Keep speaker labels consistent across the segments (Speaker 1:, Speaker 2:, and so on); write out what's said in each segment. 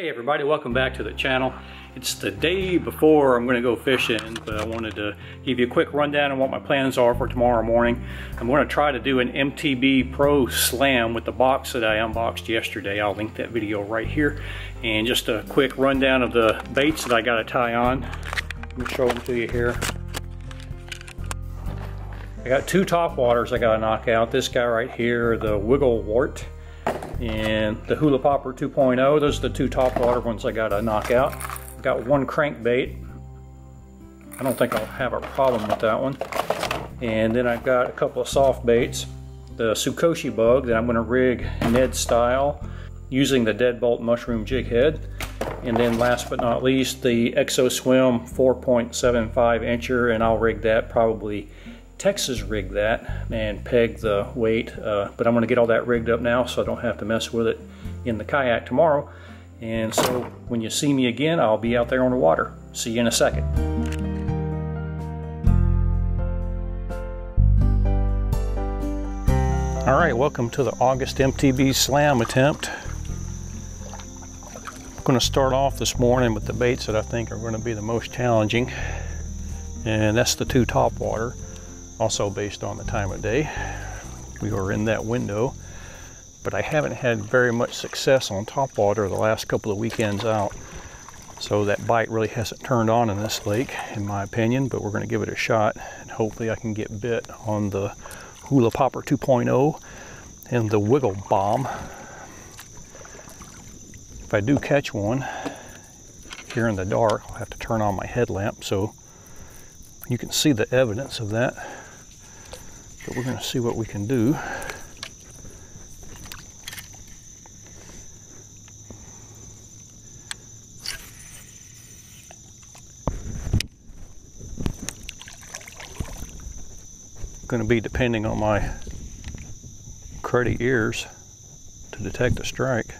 Speaker 1: Hey everybody, welcome back to the channel. It's the day before I'm going to go fishing, but I wanted to give you a quick rundown on what my plans are for tomorrow morning. I'm going to try to do an MTB Pro Slam with the box that I unboxed yesterday. I'll link that video right here. And just a quick rundown of the baits that I got to tie on. Let me show them to you here. I got two top waters I got to knock out. This guy right here, the Wiggle Wart, and the Hula Popper 2.0. Those are the two top water ones I gotta knock out. I've got one crankbait. I don't think I'll have a problem with that one. And then I've got a couple of soft baits. The Tsukoshi bug that I'm gonna rig Ned style using the Deadbolt mushroom jig head. And then last but not least, the Exo Swim 4.75 incher, and I'll rig that, probably Texas rig that and peg the weight, but I'm going to get all that rigged up now so I don't have to mess with it in the kayak tomorrow. And so when you see me again, I'll be out there on the water. See you in a second. Alright, welcome to the August MTB Slam attempt. I'm going to start off this morning with the baits that I think are going to be the most challenging, and that's the two top water. Also based on the time of day. We were in that window, but I haven't had very much success on topwater the last couple of weekends out. So that bite really hasn't turned on in this lake, in my opinion, but we're going to give it a shot, and hopefully I can get bit on the Hula Popper 2.0 and the Wiggle Bomb. If I do catch one here in the dark, I'll have to turn on my headlamp so you can see the evidence of that. But we're going to see what we can do. Going to be depending on my cruddy ears to detect a strike,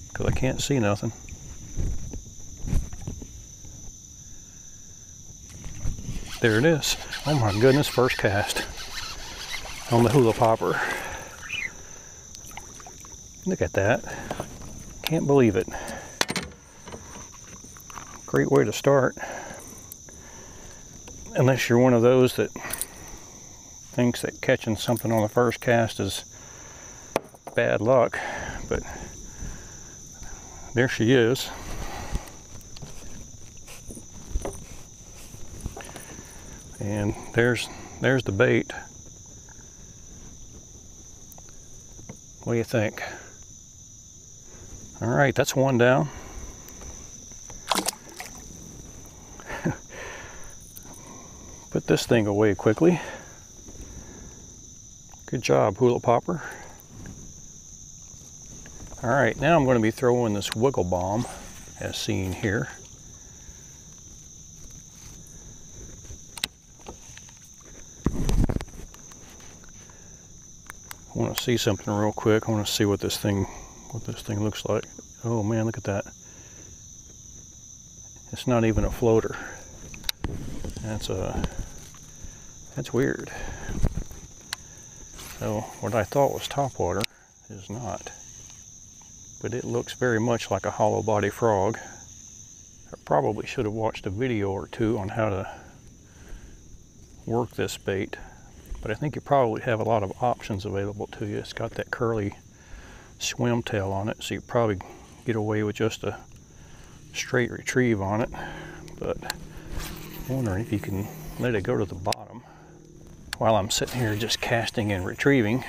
Speaker 1: because I can't see nothing. There it is. Oh my goodness, first cast on the Hula Popper. Look at that. Can't believe it. Great way to start. Unless you're one of those that thinks that catching something on the first cast is bad luck. But there she is. And there's the bait. What do you think? All right, that's one down. Put this thing away quickly. Good job, Hula Popper. All right, now I'm going to be throwing this Wiggle Bomb, as seen here. I want to see something real quick. I want to see what this thing looks like. Oh man, look at that. It's not even a floater. That's weird. So what I thought was topwater is not. But it looks very much like a hollow body frog. I probably should have watched a video or two on how to work this bait. But I think you probably have a lot of options available to you. It's got that curly swim tail on it, so you probably get away with just a straight retrieve on it. But I'm wondering if you can let it go to the bottom. While I'm sitting here just casting and retrieving,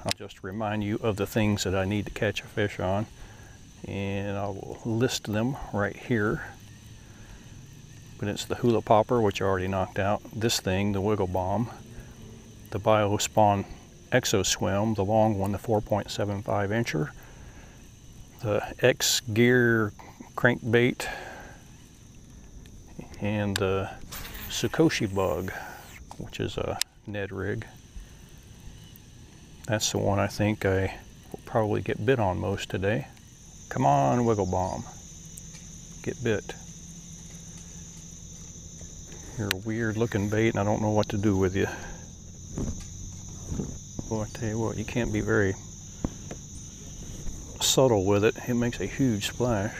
Speaker 1: I'll just remind you of the things that I need to catch a fish on. And I will list them right here. But it's the Hula Popper, which I already knocked out. This thing, the Wiggle Bomb. The BioSpawn Exo Swim, the long one, the 4.75 incher. The Kayak Gear crankbait. And the Tsukoshi bug, which is a Ned rig. That's the one I think I will probably get bit on most today. Come on, Wiggle Bomb. Get bit. You're a weird looking bait and I don't know what to do with you. Well, I tell you what, you can't be very subtle with it, it makes a huge splash.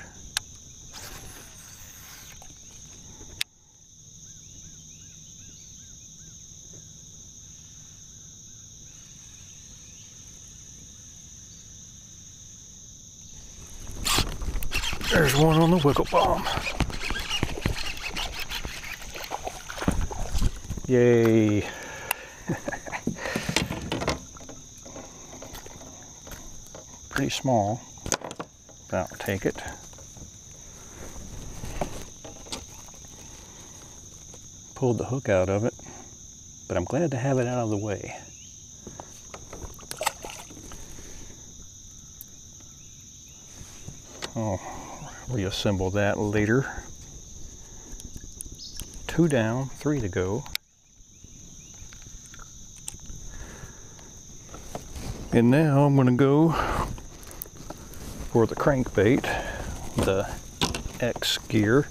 Speaker 1: There's one on the wiggle bomb. Yay. Pretty small, but I'll take it. Pulled the hook out of it, but I'm glad to have it out of the way. I'll reassemble that later. 2 down, 3 to go. And now I'm going to go for the crankbait, the Kayak Gear.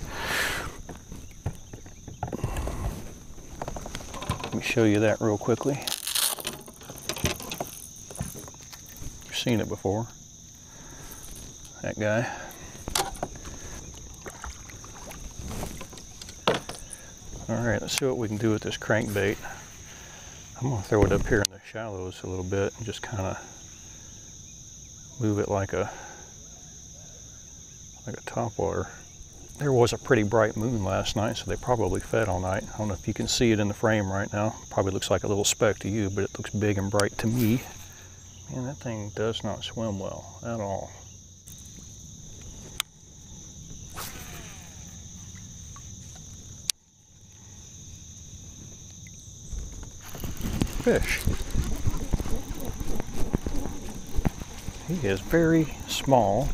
Speaker 1: Let me show you that real quickly. You've seen it before. That guy. Alright, let's see what we can do with this crankbait. I'm going to throw it up here in the shallows a little bit and just kind of move it like a topwater. There was a pretty bright moon last night, so they probably fed all night. I don't know if you can see it in the frame right now. Probably looks like a little speck to you, but it looks big and bright to me. Man, that thing does not swim well at all. Fish. He is very small,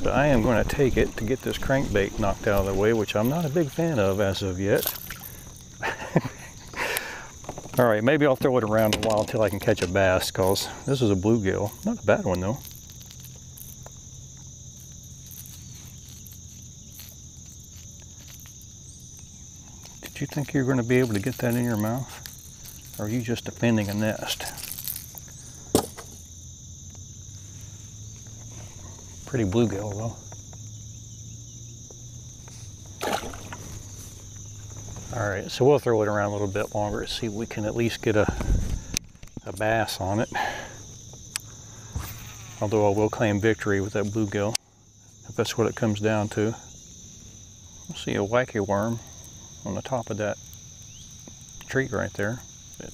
Speaker 1: but I am going to take it to get this crankbait knocked out of the way, which I'm not a big fan of as of yet. Alright, maybe I'll throw it around a while until I can catch a bass, because this is a bluegill. Not a bad one though. Did you think you were going to be able to get that in your mouth? Or are you just defending a nest? Pretty bluegill though. Alright, so we'll throw it around a little bit longer to see if we can at least get a bass on it. Although I will claim victory with that bluegill, if that's what it comes down to. I see a wacky worm on the top of that tree right there that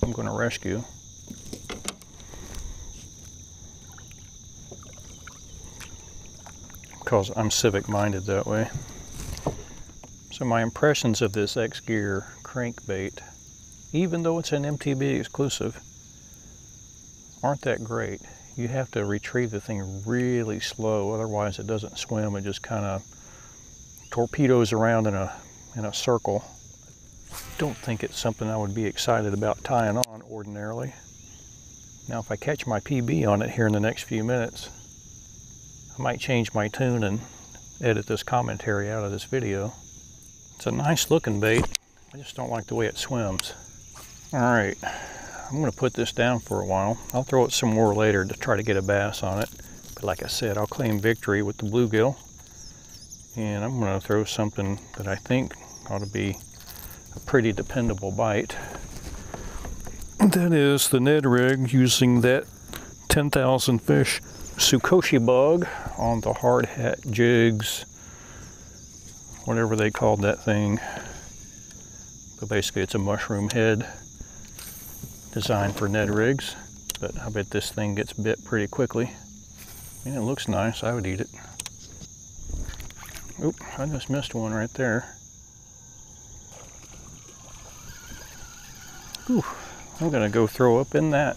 Speaker 1: I'm going to rescue. Because I'm civic minded that way. So my impressions of this Kayak Gear crankbait, even though it's an MTB exclusive, aren't that great. You have to retrieve the thing really slow, otherwise it doesn't swim. It just kind of torpedoes around in a circle. Don't think it's something I would be excited about tying on ordinarily. Now if I catch my PB on it here in the next few minutes, I might change my tune and edit this commentary out of this video. It's a nice looking bait. I just don't like the way it swims. Alright, I'm going to put this down for a while. I'll throw it some more later to try to get a bass on it. But like I said, I'll claim victory with the bluegill. And I'm going to throw something that I think ought to be a pretty dependable bite. That is the Ned rig using that 10,000 fish Tsukoshi bug on the hard hat jigs, whatever they called that thing. But basically it's a mushroom head designed for Ned rigs. But I bet this thing gets bit pretty quickly. And it looks nice, I would eat it. Oop, I just missed one right there. Ooh, I'm gonna go throw up in that.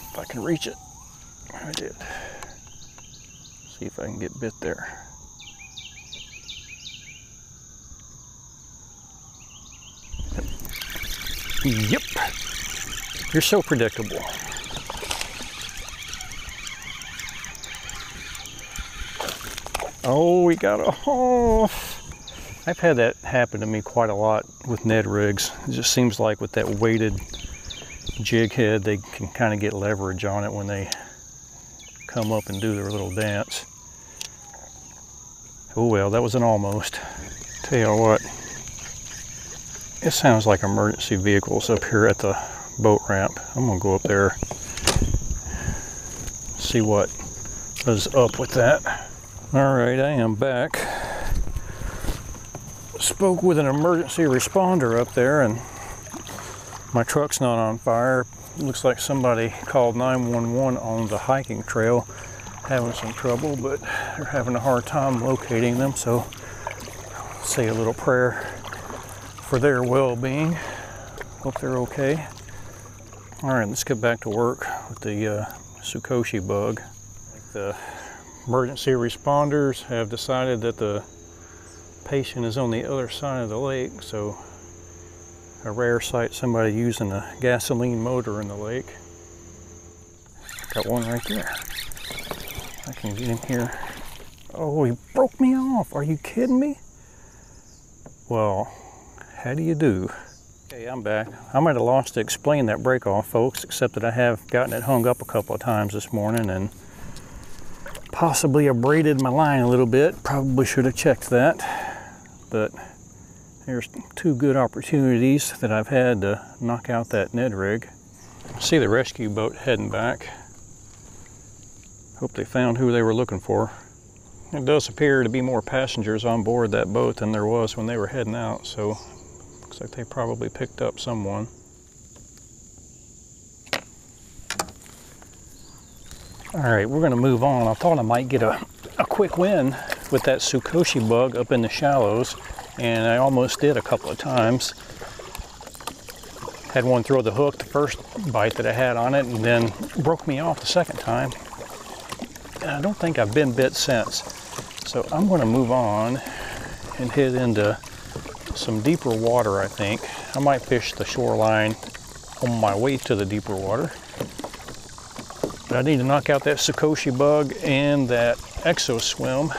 Speaker 1: If I can reach it. I did. See if I can get bit there. Yep. You're so predictable. Oh, we got a, oh. I've had that happen to me quite a lot with Ned rigs. It just seems like with that weighted jig head, they can kind of get leverage on it when they come up and do their little dance. Oh well, that was an almost. Tell you what, it sounds like emergency vehicles up here at the boat ramp. I'm gonna go up there, see what is up with that. All right, I am back. Spoke with an emergency responder up there, and my truck's not on fire. Looks like somebody called 911 on the hiking trail, having some trouble, but they're having a hard time locating them, so say a little prayer for their well-being. Hope they're okay. All right, let's get back to work with the Tsukoshi bug. The emergency responders have decided that the patient is on the other side of the lake, so a rare sight, somebody using a gasoline motor in the lake. Got one right there. I can get in here. Oh, he broke me off. Are you kidding me? Well, how do you do? Okay, I'm back. I'm at a loss to explain that break off, folks, except that I have gotten it hung up a couple of times this morning and possibly abraded my line a little bit. Probably should have checked that, but there's two good opportunities that I've had to knock out that Ned rig. See the rescue boat heading back. Hope they found who they were looking for. It does appear to be more passengers on board that boat than there was when they were heading out, so looks like they probably picked up someone. All right, we're gonna move on. I thought I might get a quick win with that Tsukoshi bug up in the shallows, and I almost did a couple of times. Had one throw the hook the first bite that I had on it, and then broke me off the second time. And I don't think I've been bit since. So I'm gonna move on and head into some deeper water, I think. I might fish the shoreline on my way to the deeper water. But I need to knock out that Tsukoshi bug and that exo swim.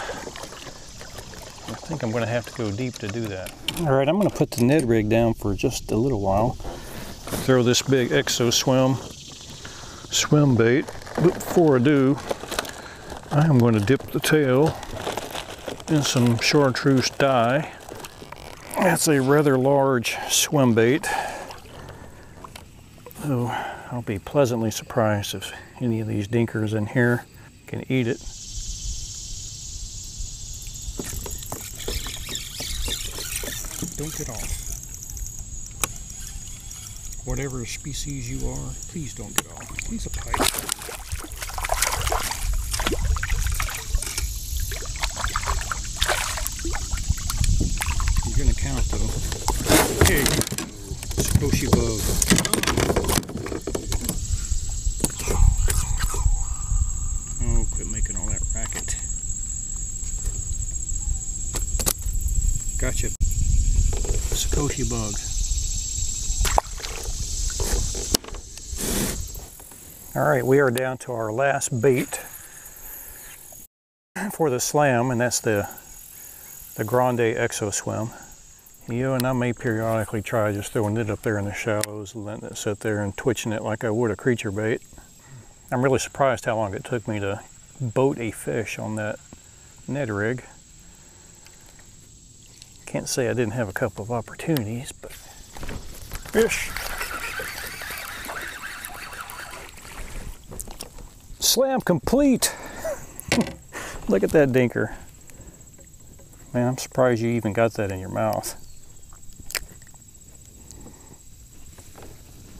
Speaker 1: I think I'm gonna have to go deep to do that. All right, I'm gonna put the Ned rig down for just a little while. Throw this big exo swim bait. But before I do, I am going to dip the tail in some chartreuse dye. That's a rather large swim bait. So I'll be pleasantly surprised if any of these dinkers in here can eat it. Don't get off. Whatever species you are, please don't get off. He's a pike. You're gonna count though. Hey, Tsukoshi bug. Oh, quit making all that racket. Gotcha. Tsukoshi bug. All right, we are down to our last bait for the slam, and that's the Grande Exo Swim. You know, and I may periodically try just throwing it up there in the shallows and letting it sit there and twitching it like I would a creature bait. I'm really surprised how long it took me to boat a fish on that Ned rig. Can't say I didn't have a couple of opportunities, but fish. Slam complete. Look at that dinker. Man, I'm surprised you even got that in your mouth.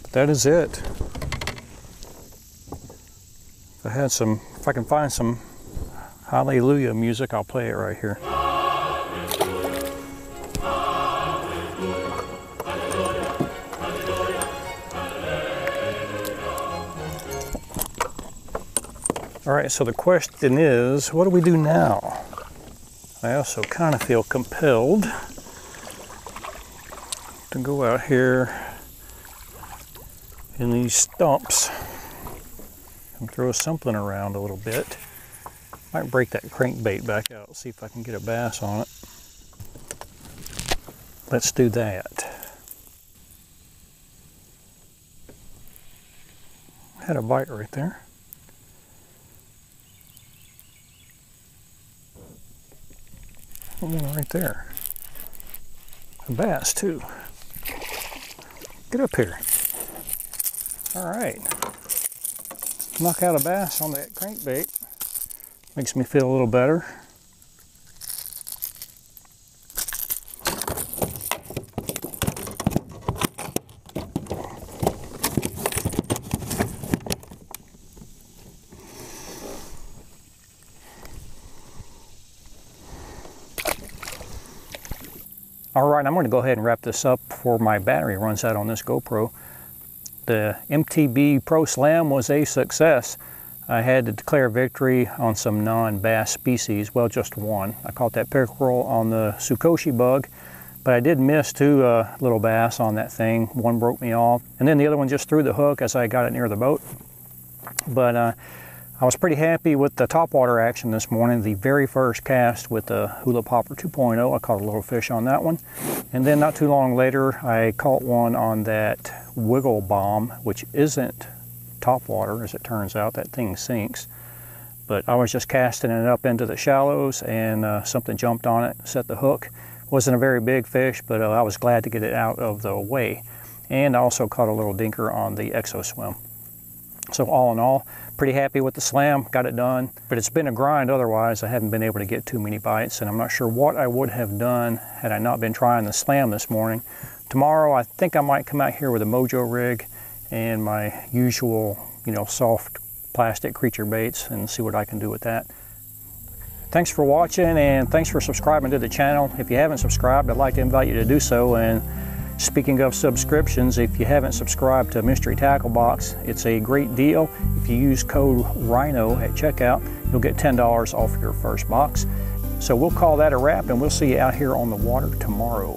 Speaker 1: But that is it. If I can find some hallelujah music, I'll play it right here. All right, so the question is, what do we do now? I also kind of feel compelled to go out here in these stumps and throw something around a little bit. Might break that crankbait back out, see if I can get a bass on it. Let's do that. Had a bite right there. One right there. A bass too. Get up here. All right. Knock out a bass on that crankbait. Makes me feel a little better. All right, I'm going to go ahead and wrap this up before my battery runs out on this GoPro. The MTB Pro Slam was a success. I had to declare victory on some non-bass species, well, just one. I caught that pickerel on the Tsukoshi bug, but I did miss two little bass on that thing. One broke me off, and then the other one just threw the hook as I got it near the boat. But I was pretty happy with the topwater action this morning. The very first cast with the Hula Popper 2.0, I caught a little fish on that one. And then not too long later, I caught one on that Wiggle Bomb, which isn't topwater, as it turns out. That thing sinks. But I was just casting it up into the shallows, and something jumped on it, set the hook. Wasn't a very big fish, but I was glad to get it out of the way. And I also caught a little dinker on the Exo Swim. So all in all, pretty happy with the slam, got it done. But it's been a grind otherwise. I haven't been able to get too many bites, and I'm not sure what I would have done had I not been trying the slam this morning. Tomorrow, I think I might come out here with a Mojo rig and my usual, soft plastic creature baits and see what I can do with that. Thanks for watching, and thanks for subscribing to the channel. If you haven't subscribed, I'd like to invite you to do so. And speaking of subscriptions, if you haven't subscribed to Mystery Tackle Box, it's a great deal. If you use code RHINO at checkout, you'll get $10 off your first box. So we'll call that a wrap, and we'll see you out here on the water tomorrow.